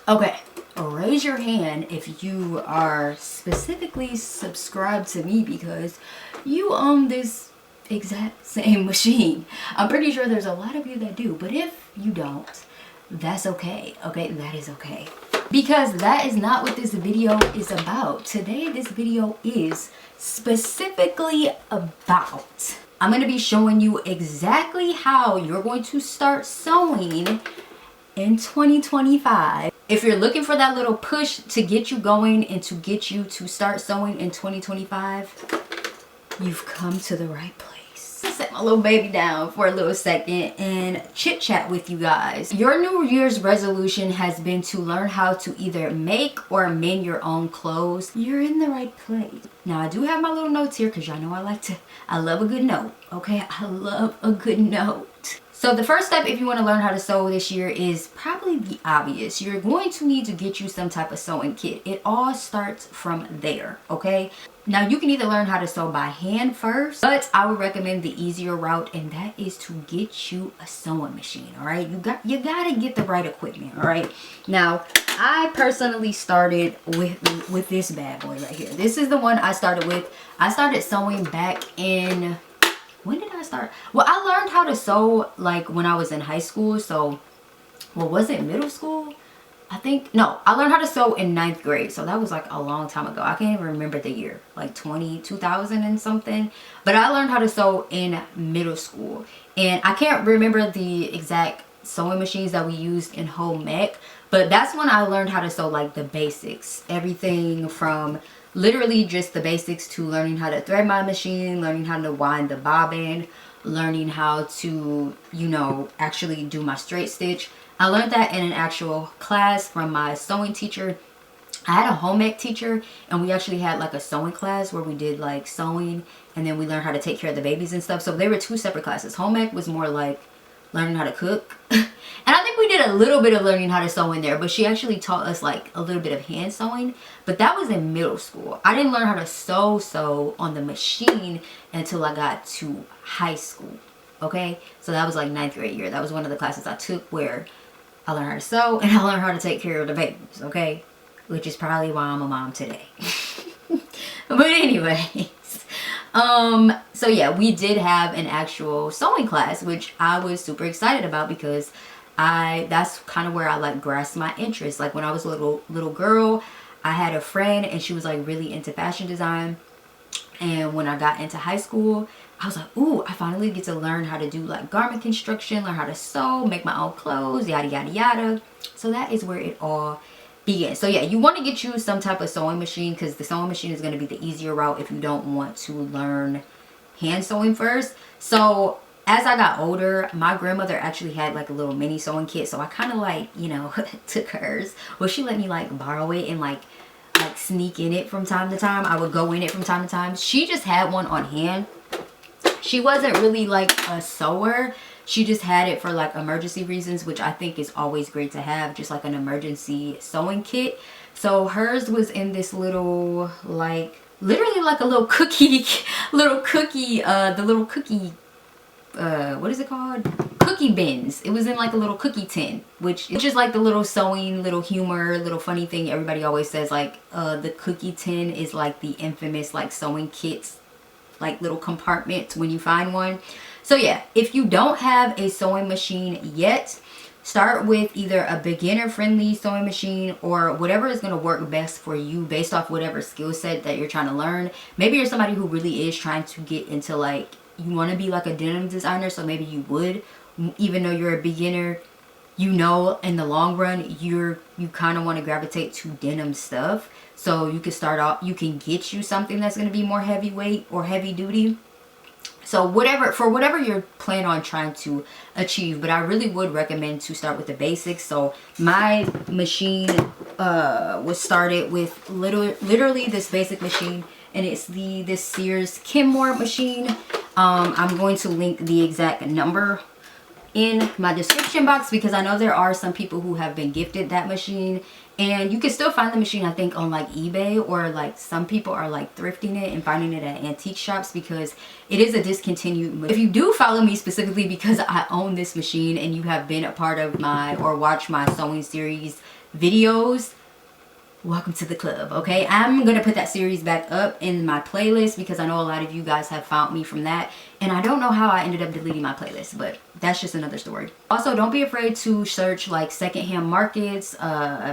Okay, raise your hand if you are specifically subscribed to me because you own this exact same machine. I'm pretty sure there's a lot of you that do, but if you don't, that's okay. Okay, that is okay. Because that is not what this video is about. Today, this video is specifically about, I'm going to be showing you exactly how you're going to start sewing in 2025. If you're looking for that little push to get you going and to get you to start sewing in 2025, you've come to the right place. Set my little baby down for a little second and chit chat with you guys. Your New Year's resolution has been to learn how to either make or mend your own clothes. You're in the right place. Now I do have my little notes here because y'all know I love a good note. Okay, I love a good note. So the first step if you want to learn how to sew this year is probably the obvious. You're going to need to get you some type of sewing kit. It all starts from there, okay? Now you can either learn how to sew by hand first, but I would recommend the easier route, and that is to get you a sewing machine, all right? You gotta get the right equipment, all right? Now, I personally started with this bad boy right here. This is the one I started with. I started sewing back in, when did I start? Well, I learned how to sew like when I was in high school. So, well, was it middle school? I think, no, I learned how to sew in 9th grade. So that was like a long time ago. I can't even remember the year, like 2000 and something. But I learned how to sew in middle school. And I can't remember the exact sewing machines that we used in home ec. But that's when I learned how to sew like the basics. Everything from literally just the basics to learning how to thread my machine, learning how to wind the bobbin, learning how to, you know, actually do my straight stitch. I learned that in an actual class from my sewing teacher. I had a home ec teacher, and we actually had like a sewing class where we did like sewing, and then we learned how to take care of the babies and stuff. So they were two separate classes. Home ec was more like learning how to cook. And I think we did a little bit of learning how to sew in there, but she actually taught us like a little bit of hand sewing. But that was in middle school. I didn't learn how to sew on the machine until I got to high school. Okay, so that was like 9th grade year. That was one of the classes I took where I learned how to sew and I learned how to take care of the babies. Okay, which is probably why I'm a mom today. But anyways, so yeah, we did have an actual sewing class, which I was super excited about because that's kind of where I like grasped my interest. Like when I was a little girl, I had a friend and she was like really into fashion design. And when I got into high school, I was like, ooh, I finally get to learn how to do like garment construction, learn how to sew, make my own clothes, yada, yada, yada. So that is where it all began. So yeah, you want to get you some type of sewing machine because the sewing machine is going to be the easier route if you don't want to learn hand sewing first. So as I got older, my grandmother actually had like a little mini sewing kit. So I kind of like, you know, took hers. Well, she let me like borrow it and like sneak in it from time to time. I would go in it from time to time. She just had one on hand. She wasn't really like a sewer. She just had it for like emergency reasons, which I think is always great to have, just like an emergency sewing kit. So hers was in this little like literally like a little cookie what is it called? Cookie bins. It was in like a little cookie tin, which is just like the little sewing, little humor, little funny thing everybody always says, like the cookie tin is like the infamous like sewing kits, like little compartments when you find one. So yeah, if you don't have a sewing machine yet, start with either a beginner friendly sewing machine or whatever is going to work best for you based off whatever skill set that you're trying to learn. Maybe you're somebody who really is trying to get into like, you want to be like a denim designer, so maybe you would, even though you're a beginner, you know, in the long run you kind of want to gravitate to denim stuff. So you can start off, you can get you something that's going to be more heavyweight or heavy duty. So whatever you're planning on trying to achieve, but I really would recommend to start with the basics. So my machine was started with literally this basic machine, and it's this Sears Kenmore machine. I'm going to link the exact number in my description box because I know there are some people who have been gifted that machine, and you can still find the machine I think on like eBay, or like some people are like thrifting it and finding it at antique shops because it is a discontinued machine. If you do follow me specifically because I own this machine and you have been a part of my or watched my sewing series, videos, welcome to the club. Okay, I'm gonna put that series back up in my playlist because I know a lot of you guys have found me from that, and I don't know how I ended up deleting my playlist, but that's just another story. Also, don't be afraid to search like secondhand markets,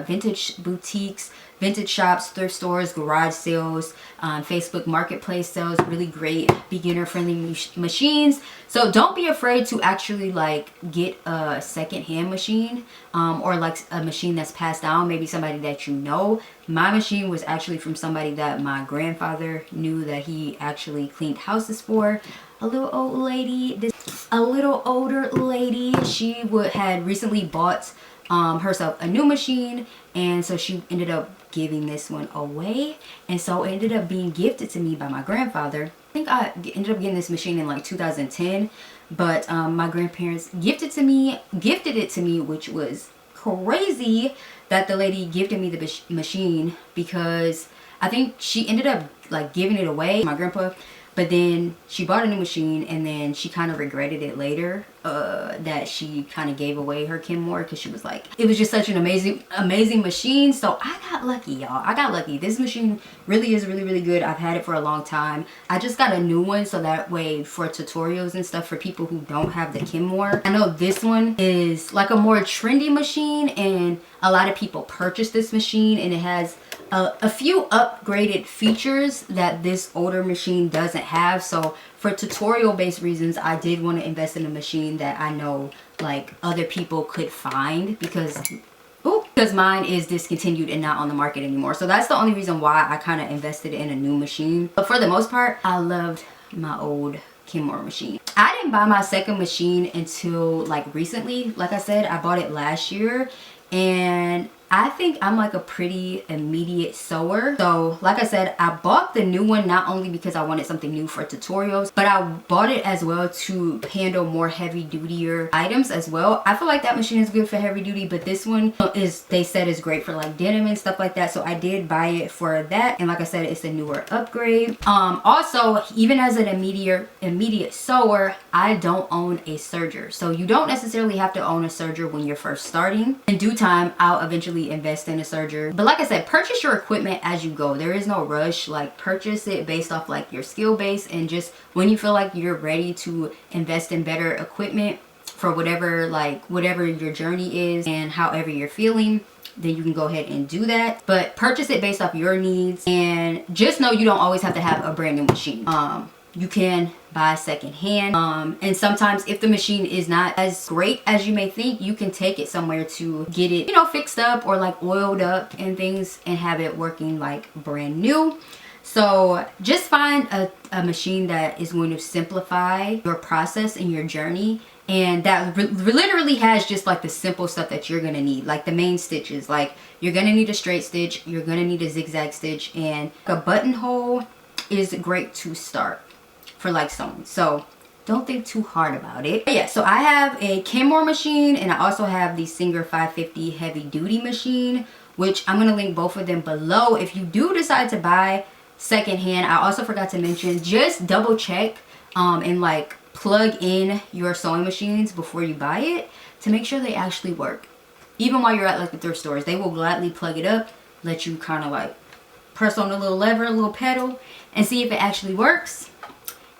vintage boutiques, vintage shops, thrift stores, garage sales, Facebook marketplace sales, really great beginner friendly machines. So don't be afraid to actually like get a secondhand machine, or like a machine that's passed down, maybe somebody that you know. My machine was actually from somebody that my grandfather knew that he actually cleaned houses for. A little old lady, a little older lady, she had recently bought herself a new machine, and so she ended up giving this one away, and so it ended up being gifted to me by my grandfather. I think I ended up getting this machine in like 2010, but my grandparents gifted it to me, which was crazy that the lady gifted me the machine, because I think she ended up like giving it away, my grandpa. But then she bought a new machine, and then she kind of regretted it later, that she kind of gave away her Kenmore, because she was like, it was just such an amazing machine. So I got lucky, y'all. I got lucky. This machine really is really good. I've had it for a long time. I just got a new one so that way for tutorials and stuff for people who don't have the Kenmore. I know this one is like a more trendy machine, and a lot of people purchase this machine, and it has a few upgraded features that this older machine doesn't have. So for tutorial based reasons, I did want to invest in a machine that I know like other people could find, because mine is discontinued and not on the market anymore. So that's the only reason why I kind of invested in a new machine. But for the most part, I loved my old Kenmore machine. I didn't buy my second machine until like recently. Like I said, I bought it last year, and I think I'm like a pretty immediate sewer. So like I said, I bought the new one not only because I wanted something new for tutorials, but I bought it as well to handle more heavy dutier items as well. I feel like that machine is good for heavy duty, but this one is, they said, is great for like denim and stuff like that. So I did buy it for that. And like I said, it's a newer upgrade. Also, even as an immediate sewer, I don't own a serger. So you don't necessarily have to own a serger when you're first starting. In due time, I'll eventually invest in a serger. But like I said, purchase your equipment as you go. There is no rush. Like, purchase it based off like your skill base, and just when you feel like you're ready to invest in better equipment for whatever your journey is and however you're feeling, then you can go ahead and do that. But purchase it based off your needs, and just know you don't always have to have a brand new machine. You can buy secondhand, and sometimes if the machine is not as great as you may think, you can take it somewhere to get it, you know, fixed up or like oiled up and things, and have it working like brand new. So just find a machine that is going to simplify your process and your journey, and that literally has just like the simple stuff that you're gonna need, like the main stitches. Like, you're gonna need a straight stitch, you're gonna need a zigzag stitch, and a buttonhole is great to start for like sewing. So don't think too hard about it. But yeah, so I have a Kenmore machine, and I also have the Singer 550 heavy duty machine, which I'm gonna link both of them below if you do decide to buy secondhand. I also forgot to mention, just double check and like plug in your sewing machines before you buy it to make sure they actually work. Even while you're at like the thrift stores, they will gladly plug it up, let you kind of like press on the little lever, a little pedal, and see if it actually works.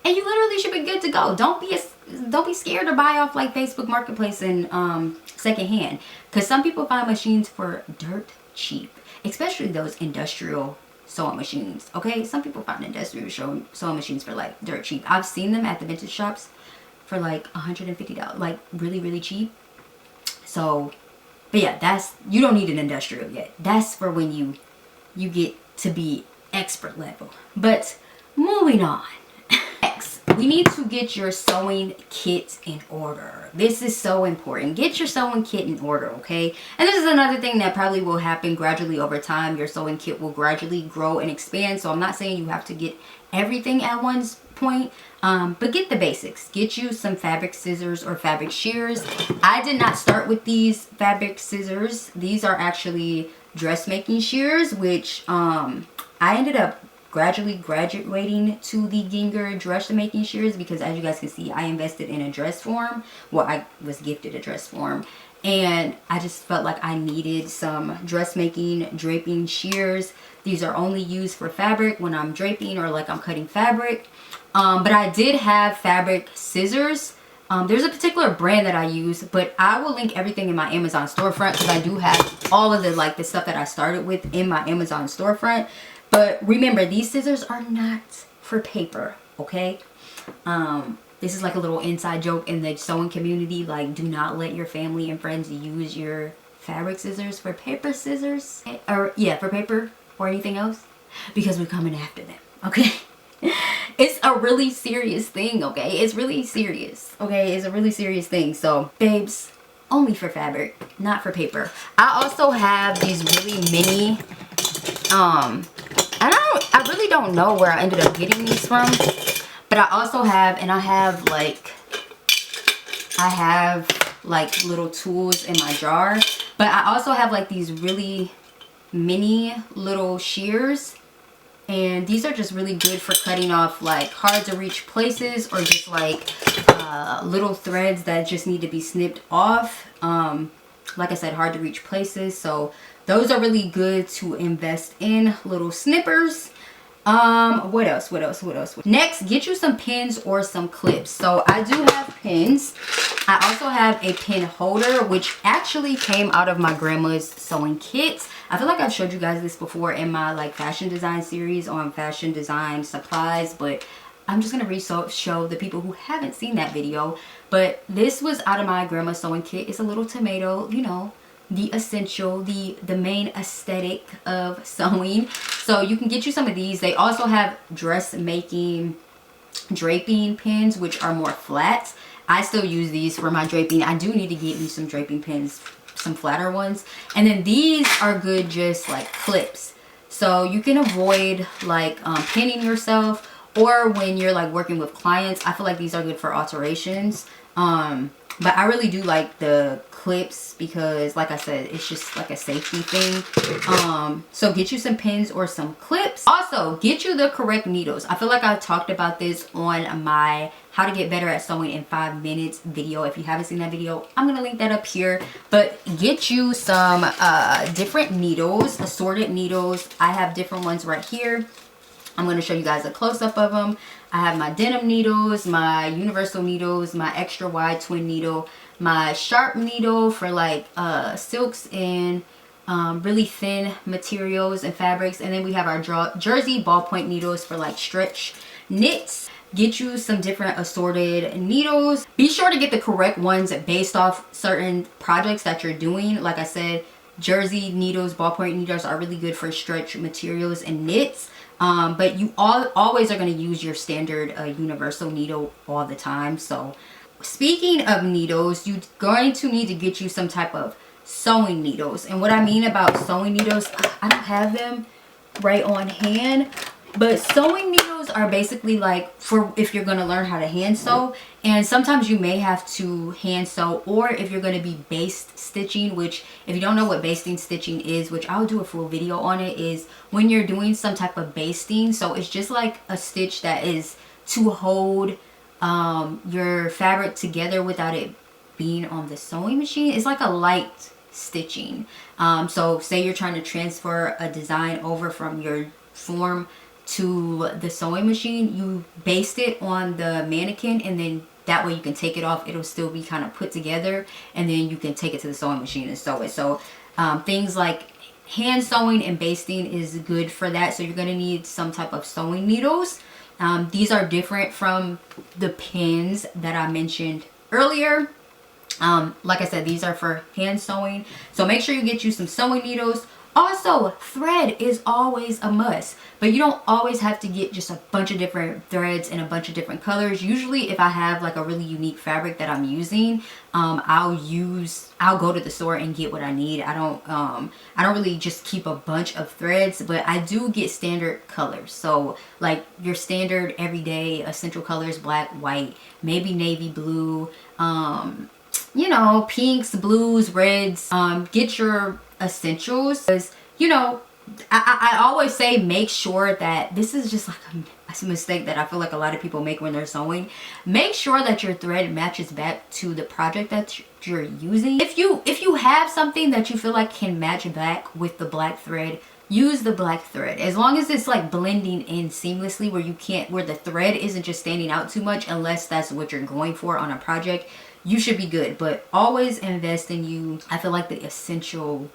And you literally should be good to go. Don't be scared to buy off like Facebook Marketplace and secondhand, because some people find machines for dirt cheap, especially those industrial sewing machines. Okay, some people find industrial sewing machines for like dirt cheap. I've seen them at the vintage shops for like $150, like really cheap. So, but yeah, you don't need an industrial yet. That's for when you get to be expert level. But moving on. Next, we need to get your sewing kit in order. This is so important. Get your sewing kit in order, okay? And this is another thing that probably will happen gradually over time. Your sewing kit will gradually grow and expand. So I'm not saying you have to get everything at one point, but get the basics. Get you some fabric scissors or fabric shears. I did not start with these fabric scissors. These are actually dressmaking shears, which I ended up gradually graduating to the Ginger dressmaking shears, because as you guys can see, I invested in a dress form. Well, I was gifted a dress form, and I just felt like I needed some dressmaking draping shears. These are only used for fabric when I'm draping or like I'm cutting fabric. But I did have fabric scissors. There's a particular brand that I use, but I will link everything in my Amazon storefront because I do have all of the stuff that I started with in my Amazon storefront. But remember, these scissors are not for paper, okay? This is like a little inside joke in the sewing community. Like, do not let your family and friends use your fabric scissors for paper scissors. Or, yeah, for paper or anything else. Because we're coming after them, okay? It's a really serious thing, okay? It's really serious, okay? It's a really serious thing. So, babes, only for fabric, not for paper. I also have these really mini, and I really don't know where I ended up getting these from. But I also have, and I have like little tools in my jar. But I also have like these really mini little shears. And these are just really good for cutting off like hard to reach places, or just like little threads that just need to be snipped off. Like I said, hard to reach places. So those are really good to invest in, little snippers. What else? Next, get you some pins or some clips. So I do have pins. I also have a pin holder, which actually came out of my grandma's sewing kit. I feel like I've showed you guys this before in my like fashion design series on fashion design supplies, but I'm just gonna show the people who haven't seen that video. But this was out of my grandma's sewing kit. It's a little tomato, you know, the essential, the main aesthetic of sewing. So you can get you some of these. They also have dressmaking draping pins, which are more flat. I still use these for my draping. I do need to get me some draping pins, some flatter ones. And then these are good just like clips. So you can avoid like pinning yourself, or when you're like working with clients, I feel like these are good for alterations. But I really do like the clips because, like I said, it's just like a safety thing. So get you some pins or some clips. Also, get you the correct needles. I feel like I talked about this on my how to get better at sewing in 5 minutes video. If you haven't seen that video, I'm gonna link that up here. But get you some different needles, assorted needles. I have different ones right here. I'm going to show you guys a close-up of them. I have my denim needles, my universal needles, my extra wide twin needle, my sharp needle for like silks and really thin materials and fabrics. And then we have our jersey ballpoint needles for like stretch knits. Get you some different assorted needles. Be sure to get the correct ones based off certain projects that you're doing. Like I said, jersey needles, ballpoint needles are really good for stretch materials and knits. But you always are going to use your standard universal needle all the time. So speaking of needles, you're going to need to get you some type of sewing needles. And what I mean about sewing needles, I don't have them right on hand. But sewing needles are basically like for if you're going to learn how to hand sew. And sometimes you may have to hand sew, or if you're going to be baste stitching, which if you don't know what basting stitching is, which I'll do a full video on it, is when you're doing some type of basting. So it's just like a stitch that is to hold your fabric together without it being on the sewing machine. It's like a light stitching. So say you're trying to transfer a design over from your form to the sewing machine, you baste it on the mannequin, and then that way you can take it off. It'll still be kind of put together, and then you can take it to the sewing machine and sew it. So things like hand sewing and basting is good for that. So you're going to need some type of sewing needles. These are different from the pins that I mentioned earlier. Like I said, these are for hand sewing. So make sure you get you some sewing needles. Also, thread is always a must, but you don't always have to get just a bunch of different threads in a bunch of different colors. Usually if I have like a really unique fabric that I'm using, I'll go to the store and get what I need. I don't really just keep a bunch of threads, but I do get standard colors. So like your standard everyday essential colors, black, white, maybe navy blue, you know, pinks, blues, reds. Get your essentials, because you know I always say make sure that this is just like a mistake that I feel like a lot of people make when they're sewing. Make sure that your thread matches back to the project that you're using. If you have something that you feel like can match back with the black thread, use the black thread. As long as it's like blending in seamlessly where the thread isn't just standing out too much, unless that's what you're going for on a project, you should be good. But always invest in you. I feel like the essential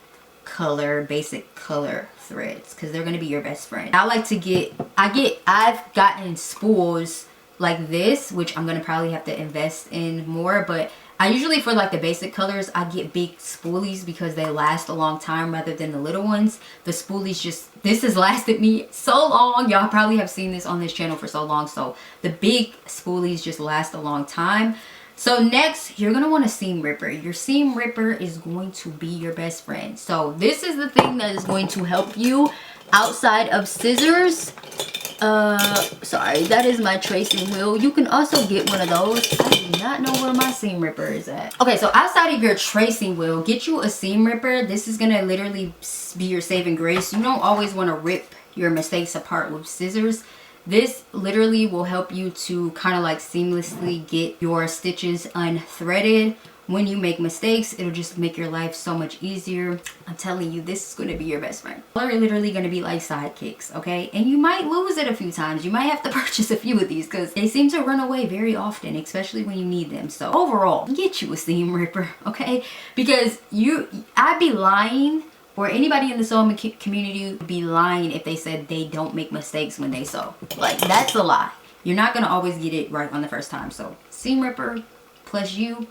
color, basic color threads, because they're going to be your best friend. I've gotten spools like this, which I'm going to probably have to invest in more, but I usually, for like the basic colors, I get big spoolies because they last a long time rather than the little ones. The spoolies this has lasted me so long. Y'all probably have seen this on this channel for so long. So the big spoolies just last a long time. So next, you're going to want a seam ripper. Your seam ripper is going to be your best friend. So this is the thing that is going to help you outside of scissors. Sorry, that is my tracing wheel. You can also get one of those. I do not know where my seam ripper is at. Okay, so outside of your tracing wheel, get you a seam ripper. This is going to literally be your saving grace. You don't always want to rip your mistakes apart with scissors. This literally will help you to kind of like seamlessly get your stitches unthreaded. When you make mistakes, it'll just make your life so much easier. I'm telling you, this is going to be your best friend. They're literally going to be like sidekicks, okay? And you might lose it a few times. You might have to purchase a few of these because they seem to run away very often, especially when you need them. So overall, get you a seam ripper, okay? Because I'd be lying, or anybody in the sewing community would be lying if they said they don't make mistakes when they sew. Like, that's a lie. You're not going to always get it right on the first time. So seam ripper plus you,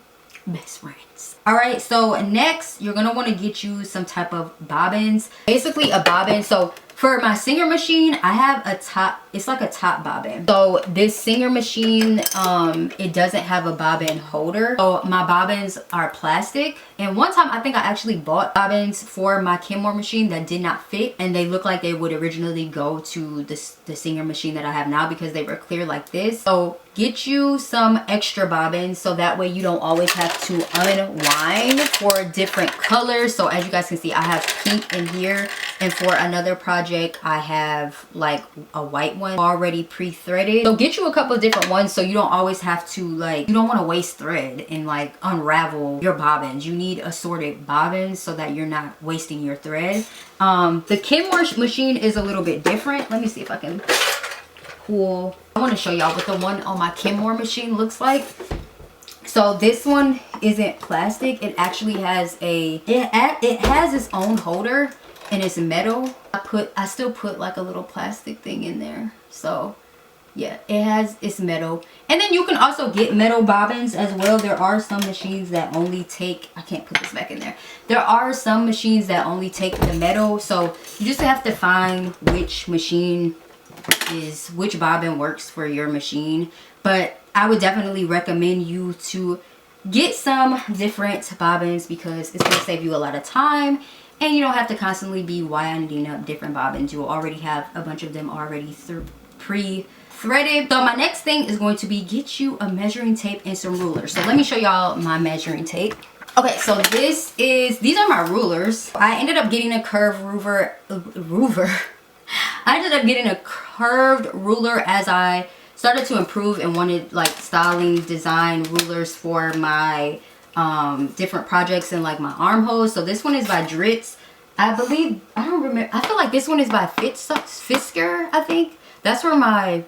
best friends. All right, so next you're gonna want to get you some type of bobbins. Basically a bobbin. So for my Singer machine, I have a top, it's like a top bobbin. So this Singer machine, it doesn't have a bobbin holder. So my bobbins are plastic. And one time I think I actually bought bobbins for my Kenmore machine that did not fit. And they look like they would originally go to the Singer machine that I have now because they were clear like this. So get you some extra bobbins so that way you don't always have to unwind for different colors. So as you guys can see, I have pink in here, and for another project I have like a white one already pre-threaded. So get you a couple of different ones so you don't always have to, like, you don't want to waste thread and like unravel your bobbins. You need assorted bobbins so that you're not wasting your thread. The Kenmore machine is a little bit different. Let me see if I can pull. I want to show y'all what the one on my Kenmore machine looks like. So this one isn't plastic. It actually has it has its own holder and it's metal. I still put like a little plastic thing in there. So yeah, it's metal. And then you can also get metal bobbins as well. There are some machines that only take, I can't put this back in there. There are some machines that only take the metal. So you just have to find which bobbin works for your machine. But I would definitely recommend you to get some different bobbins because it's going to save you a lot of time and you don't have to constantly be winding up different bobbins. You will already have a bunch of them already pre-threaded. So my next thing is going to be get you a measuring tape and some rulers. So let me show y'all my measuring tape. Okay, so these are my rulers. I ended up getting a curved I ended up getting a curved ruler as I started to improve and wanted like styling design rulers for my different projects and like my armholes. So this one is by Dritz. I don't remember. I feel like this one is by Fisker, I think. That's where my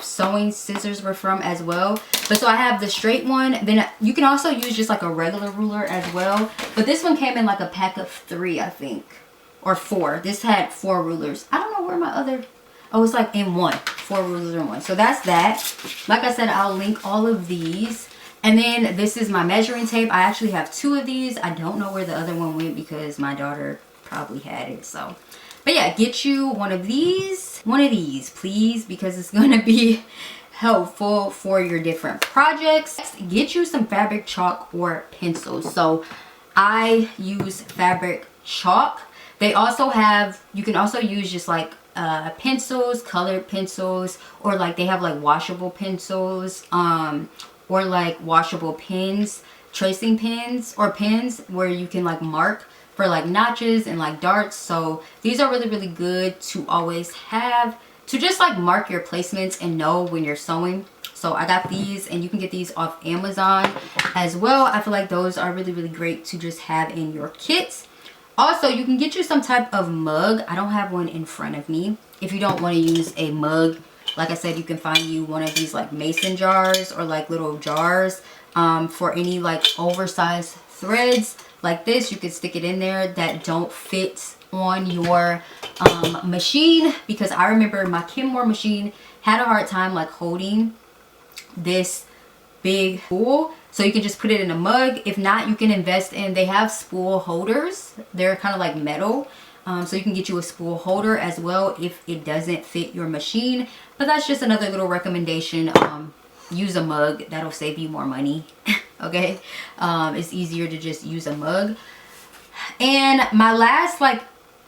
sewing scissors were from as well. But so I have the straight one. Then you can also use just like a regular ruler as well. But this one came in like a pack of 3, I think. Or 4. This had 4 rulers. I don't know where my other... Oh, it's like in 1. 4 rulers in 1. So that's that. Like I said, I'll link all of these. And then this is my measuring tape. I actually have 2 of these. I don't know where the other one went because my daughter probably had it. So, but yeah, get you one of these, please, because it's going to be helpful for your different projects. Get you some fabric chalk or pencils. So I use fabric chalk. They also have, you can also use just like pencils, colored pencils, or like they have like washable pencils, or like washable pens, tracing pens or pens where you can like mark for like notches and like darts. So these are really good to always have, to just like mark your placements and know when you're sewing. So I got these, and you can get these off Amazon as well. I feel like those are really great to just have in your kits. Also, you can get you some type of mug. I don't have one in front of me. If you don't want to use a mug, like I said, you can find you one of these like mason jars or like little jars for any like oversized threads like this. You can stick it in there that don't fit on your machine, because I remember my Kenmore machine had a hard time like holding this big spool. So you can just put it in a mug. If not, you can invest in, they have spool holders. They're kind of like metal. So you can get you a spool holder as well if it doesn't fit your machine. But that's just another little recommendation. Use a mug. That'll save you more money. Okay. It's easier to just use a mug. And my last like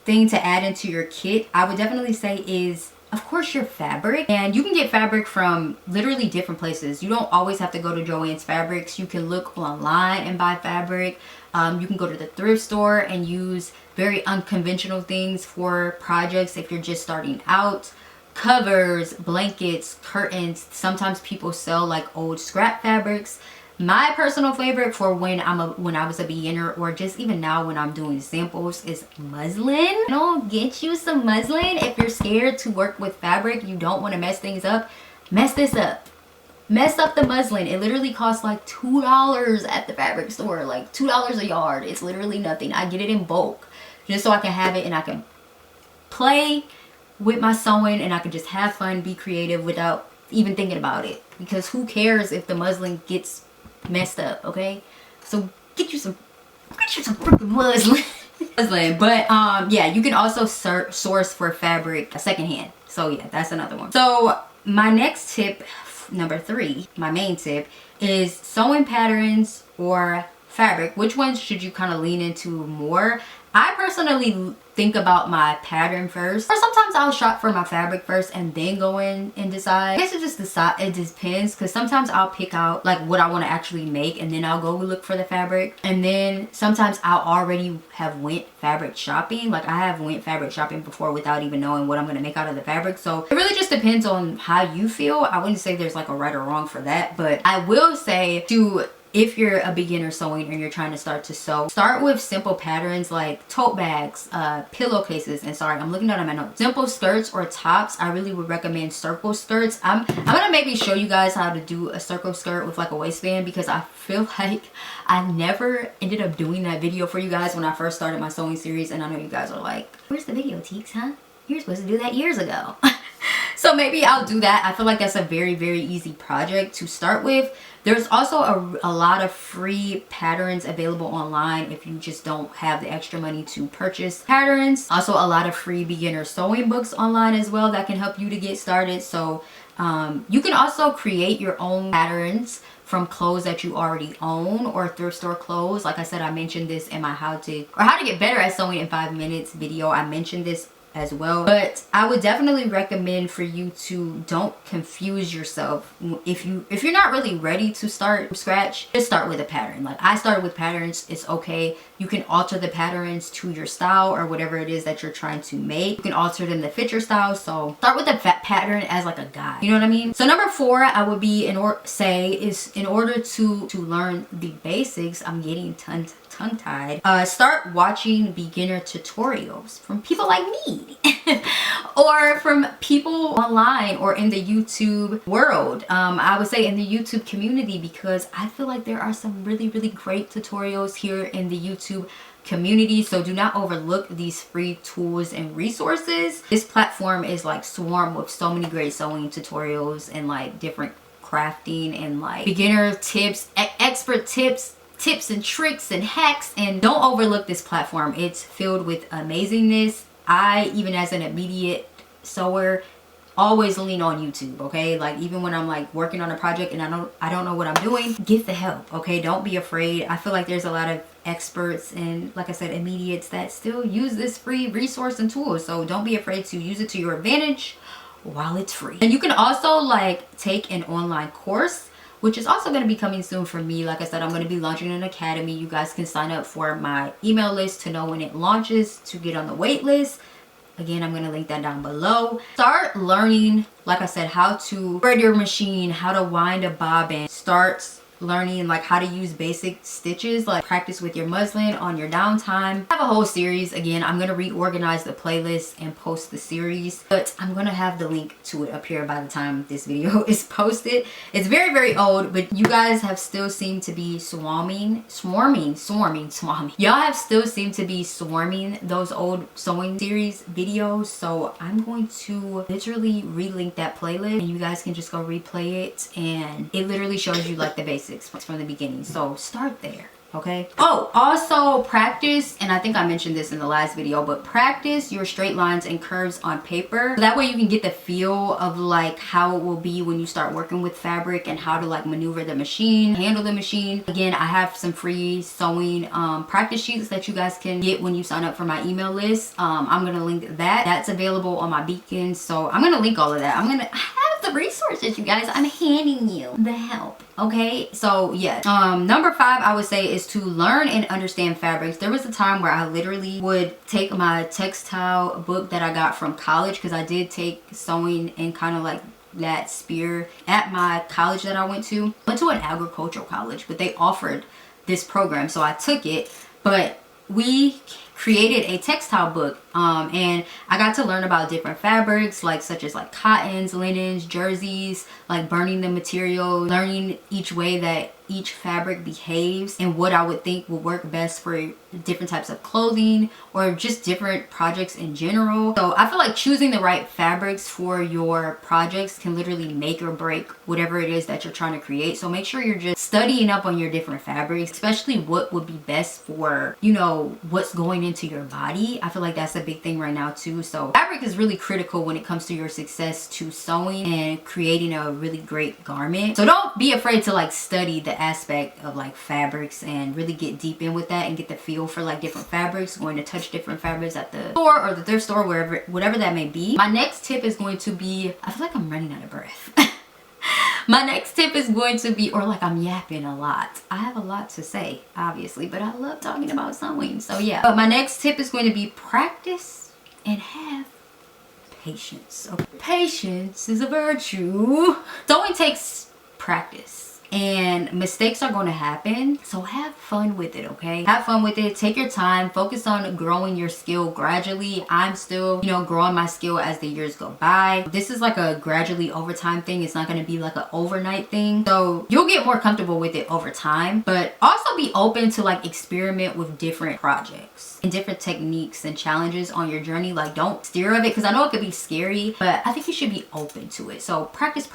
thing to add into your kit, I would definitely say is, of course, your fabric. And you can get fabric from literally different places. You don't always have to go to Joann's Fabrics. You can look online and buy fabric. You can go to the thrift store and use very unconventional things for projects if you're just starting out. Covers, blankets, curtains. Sometimes people sell like old scrap fabrics. My personal favorite for when I was a beginner, or just even now when I'm doing samples, is muslin. You know, get you some muslin. If you're scared to work with fabric, you don't want to mess things up, mess this up. Mess up the muslin. It literally costs like $2 at the fabric store, like $2 a yard. It's literally nothing. I get it in bulk just so I can have it and I can play with my sewing and I can just have fun, be creative without even thinking about it, because who cares if the muslin gets messed up. Okay, so get you some freaking muslin. But yeah, you can also source for fabric secondhand. So yeah, that's another one. So my next tip, number 3, my main tip, is sewing patterns or fabric. Which ones should you kind of lean into more? I personally think about my pattern first, or sometimes I'll shop for my fabric first and then go in and decide. I guess it depends, because sometimes I'll pick out like what I want to actually make and then I'll go look for the fabric, and then sometimes I'll already have went fabric shopping. Like I have went fabric shopping before without even knowing what I'm going to make out of the fabric. So it really just depends on how you feel. I wouldn't say there's like a right or wrong for that, but I will say to, if you're a beginner sewing and you're trying to start to sew, start with simple patterns like tote bags, pillowcases, and sorry, I'm looking down at my notes. Simple skirts or tops. I really would recommend circle skirts. I'm gonna maybe show you guys how to do a circle skirt with like a waistband, because I feel like I never ended up doing that video for you guys when I first started my sewing series, and I know you guys are like, where's the video, Teeks, huh? You're supposed to do that years ago. So maybe I'll do that. I feel like that's a very easy project to start with. There's also a lot of free patterns available online if you just don't have the extra money to purchase patterns. Also a lot of free beginner sewing books online as well that can help you to get started. So you can also create your own patterns from clothes that you already own, or thrift store clothes. Like I said, I mentioned this in my how to get better at sewing in 5 minutes video. I mentioned this as well, but I would definitely recommend for you to don't confuse yourself. If you're not really ready to start from scratch, just start with a pattern. Like I started with patterns. It's okay. You can alter the patterns to your style or whatever it is that you're trying to make. You can alter them to fit your style. So start with a pattern as like a guide. You know what I mean? So number 4, I would be in order to learn the basics. I'm getting tongue-tied. Start watching beginner tutorials from people like me or from people online or in the YouTube world. I would say in the YouTube community, because I feel like there are some really great tutorials here in the YouTube community. So do not overlook these free tools and resources. This platform is like swarmed with so many great sewing tutorials and like different crafting and like beginner tips, expert tips and tricks and hacks. And don't overlook this platform. It's filled with amazingness. I, even as an immediate sewer, always lean on YouTube. Okay, like even when I'm like working on a project and I don't know what I'm doing, get the help. Okay, don't be afraid. I feel like there's a lot of experts and, like I said, immediates that still use this free resource and tool. So don't be afraid to use it to your advantage while it's free. And you can also like take an online course which is also going to be coming soon for me. Like I said, I'm going to be launching an academy. You guys can sign up for my email list to know when it launches, to get on the wait list. Again, I'm going to link that down below. Start learning, like I said, how to thread your machine, how to wind a bobbin. Start learning like how to use basic stitches, like practice with your muslin on your downtime. I have a whole series. Again, I'm going to reorganize the playlist and post the series, but I'm going to have the link to it up here by the time this video is posted. It's very, very old, but you guys have still seemed to be swarming. Y'all have still seemed to be swarming those old sewing series videos, so I'm going to literally relink that playlist and you guys can just go replay it, and it literally shows you like the basics from the beginning. So start there. Okay. Oh, also practice, and I think I mentioned this in the last video, but practice your straight lines and curves on paper. So that way you can get the feel of like how it will be when you start working with fabric and how to like maneuver the machine, handle the machine. Again, I have some free sewing practice sheets that you guys can get when you sign up for my email list. I'm gonna link that. That's available on my beacon. So I'm gonna link all of that. I have the resources, you guys. I'm handing you the help. Okay, so yeah, number 5 I would say is to learn and understand fabrics. There was a time where I literally would take my textile book that I got from college, because I did take sewing and kind of like that sphere at my college that I went to. I went to an agricultural college, but they offered this program, so I took it. But we created a textile book, and I got to learn about different fabrics, like such as like cottons, linens, jerseys, like burning the material, learning each way that each fabric behaves and what I would think would work best for different types of clothing or just different projects in general. So I feel like choosing the right fabrics for your projects can literally make or break whatever it is that you're trying to create. So make sure you're just studying up on your different fabrics, especially what would be best for, you know, what's going into your body. I feel like that's a big thing right now too. So fabric is really critical when it comes to your success to sewing and creating a really great garment. So don't be afraid to like study the aspect of like fabrics and really get deep in with that and get the feel for like different fabrics, going to touch different fabrics at the store or the thrift store, whatever that may be. My next tip is going to be, I feel like I'm running out of breath. My next tip is going to be, or like I'm yapping a lot. I have a lot to say, obviously, but I love talking about sewing. So yeah, but my next tip is going to be practice and have patience. Okay. Patience is a virtue. Sewing takes practice. And mistakes are going to happen, so have fun with it. Okay, have fun with it. Take your time, focus on growing your skill gradually. I'm still, you know, growing my skill as the years go by. This is like a gradually over time thing. It's not going to be like an overnight thing, so you'll get more comfortable with it over time. But also be open to like experiment with different projects and different techniques and challenges on your journey. Like don't steer of it, because I know it could be scary, but I think you should be open to it. So practice,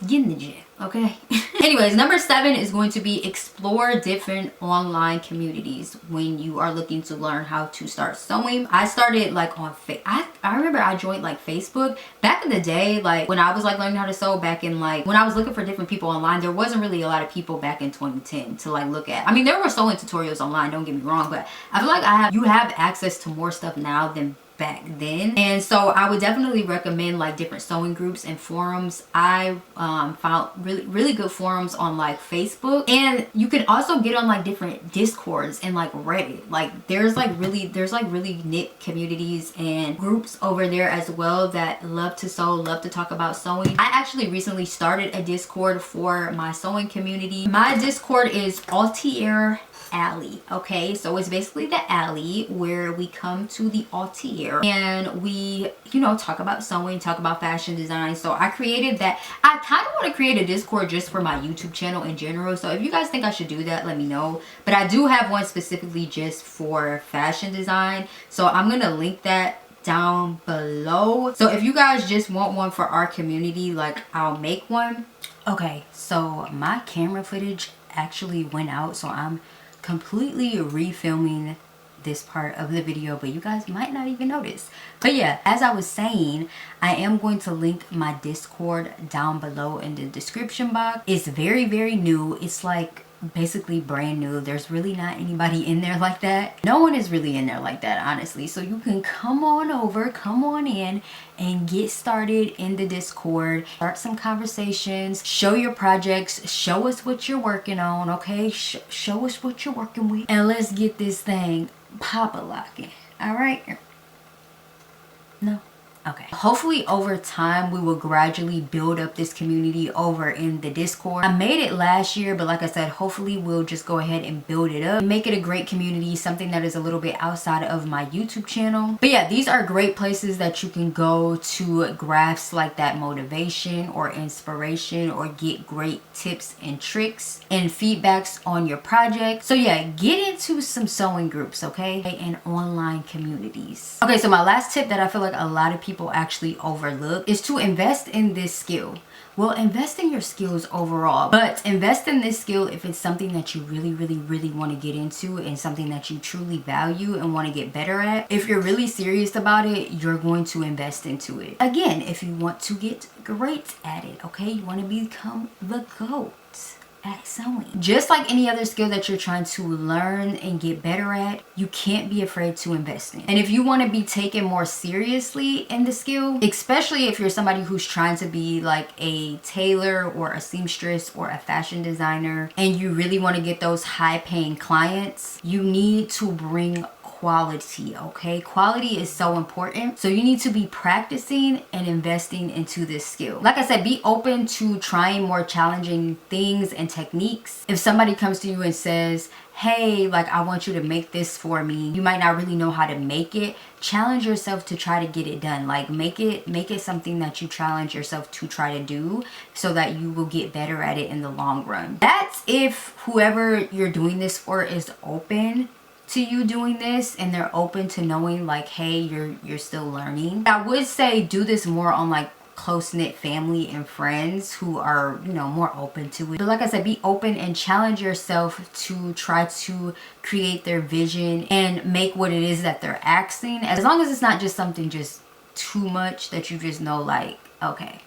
get in the gym. Okay. Anyways, number 7 is going to be explore different online communities when you are looking to learn how to start sewing. I started like on I remember I joined like Facebook back in the day, like when I was like learning how to sew back in like when I was looking for different people online. There wasn't really a lot of people back in 2010 to like look at. I mean, there were sewing tutorials online, don't get me wrong, but I feel like you have access to more stuff now than back then. And so I would definitely recommend like different sewing groups and forums. I found really good forums on like Facebook, and you can also get on like different discords and like Reddit. Like there's really knit communities and groups over there as well that love to sew, love to talk about sewing. I actually recently started a discord for my sewing community. My discord is Altier Alley. Okay, so it's basically the alley where we come to the Altier and we, you know, talk about sewing, talk about fashion design. So I created that. I kind of want to create a discord just for my YouTube channel in general, so if you guys think I should do that, let me know. But I do have one specifically just for fashion design, so I'm gonna link that down below. So if you guys just want one for our community, like I'll make one. Okay, so my camera footage actually went out, so I'm completely refilming this part of the video, but you guys might not even notice. But yeah, as I was saying, I am going to link my Discord down below in the description box. It's very new. It's like basically brand new. There's really not anybody in there like that. No one is really in there like that, honestly. So you can come on over, come on in and get started in the Discord. Start some conversations, show your projects, show us what you're working on, okay? Show us what you're working with, and let's get this thing pop-a-locking. All right? No? Okay. Hopefully over time we will gradually build up this community over in the Discord. I made it last year, but like I said, hopefully we'll just go ahead and build it up, make it a great community, something that is a little bit outside of my YouTube channel. But yeah, these are great places that you can go to grasp like that motivation or inspiration, or get great tips and tricks and feedbacks on your project. So yeah, get into some sewing groups, okay, and online communities. Okay, so my last tip that I feel like a lot of people actually overlook is to invest in this skill. Well, invest in your skills overall, but invest in this skill if it's something that you really want to get into and something that you truly value and want to get better at. If you're really serious about it, you're going to invest into it. Again, if you want to get great at it, okay, you want to become the GOAT at sewing. Just like any other skill that you're trying to learn and get better at, you can't be afraid to invest in. And if you want to be taken more seriously in the skill, especially if you're somebody who's trying to be like a tailor or a seamstress or a fashion designer, and you really want to get those high paying clients, you need to bring quality, okay? Quality is so important. So you need to be practicing and investing into this skill. Like I said, be open to trying more challenging things and techniques. If somebody comes to you and says, hey, like, I want you to make this for me, you might not really know how to make it. Challenge yourself to try to get it done. Like, make it something that you challenge yourself to try to do, so that you will get better at it in the long run. That's if whoever you're doing this for is open to you doing this, and they're open to knowing like, hey, you're still learning. I would say do this more on like close-knit family and friends who are, you know, more open to it. But like I said, be open and challenge yourself to try to create their vision and make what it is that they're asking, as long as it's not just something just too much that you just know like, okay.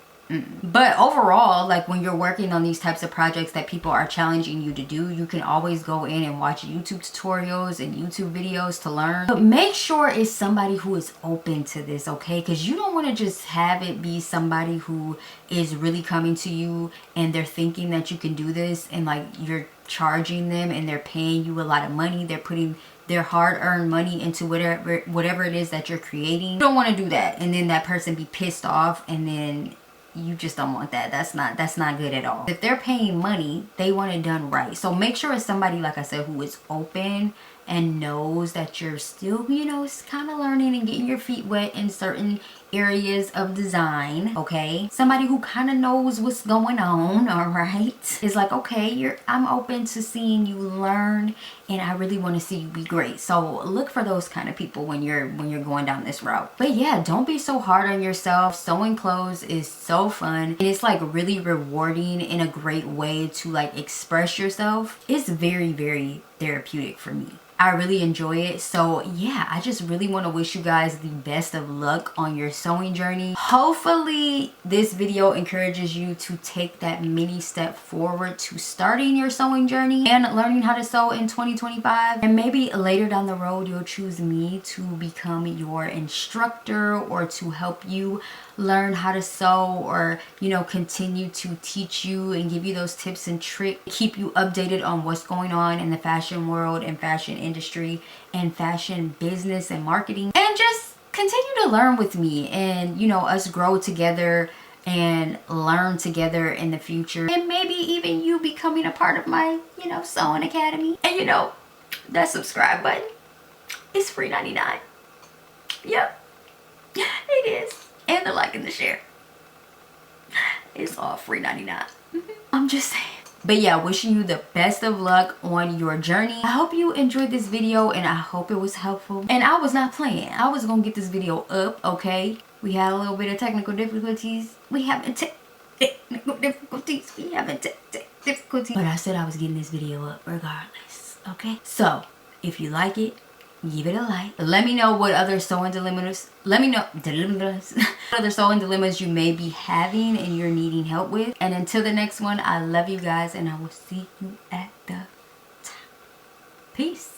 But overall, like when you're working on these types of projects that people are challenging you to do, you can always go in and watch YouTube tutorials and YouTube videos to learn. But make sure it's somebody who is open to this, okay? Because you don't want to just have it be somebody who is really coming to you and they're thinking that you can do this, and like you're charging them and they're paying you a lot of money. They're putting their hard-earned money into whatever it is that you're creating. You don't want to do that and then that person be pissed off, and then you just don't want that. That's not good at all. If they're paying money, they want it done right. So make sure it's somebody, like I said, who is open and knows that you're still, you know, it's kind of learning and getting your feet wet in certain areas of design, okay? Somebody who kind of knows what's going on, all right? It's like, okay, I'm open to seeing you learn, and I really want to see you be great. So look for those kind of people when you're going down this route. But yeah, don't be so hard on yourself. Sewing clothes is so fun, and it's like really rewarding in a great way to like express yourself. It's very therapeutic for me. I really enjoy it. So yeah, I just really want to wish you guys the best of luck on your sewing journey. Hopefully this video encourages you to take that mini step forward to starting your sewing journey and learning how to sew in 2025. And maybe later down the road, you'll choose me to become your instructor, or to help you learn how to sew, or, you know, continue to teach you and give you those tips and tricks, keep you updated on what's going on in the fashion world and fashion industry and fashion business and marketing, and just continue to learn with me, and, you know, us grow together and learn together in the future, and maybe even you becoming a part of my, you know, sewing academy. And you know, that subscribe button is free 99. Yep, it is. And the like and the share, it's all free 99. I'm just saying. But yeah, wishing you the best of luck on your journey. I hope you enjoyed this video, and I hope it was helpful. And I was not playing. I was gonna get this video up, okay? We had a little bit of technical difficulties. We haven't technical difficulties. But I said I was getting this video up regardless, okay? So if you like it, give it a like. Let me know what other sewing dilemmas, what other sewing dilemmas you may be having and you're needing help with. And until the next one, I love you guys, and I will see you at the Peace.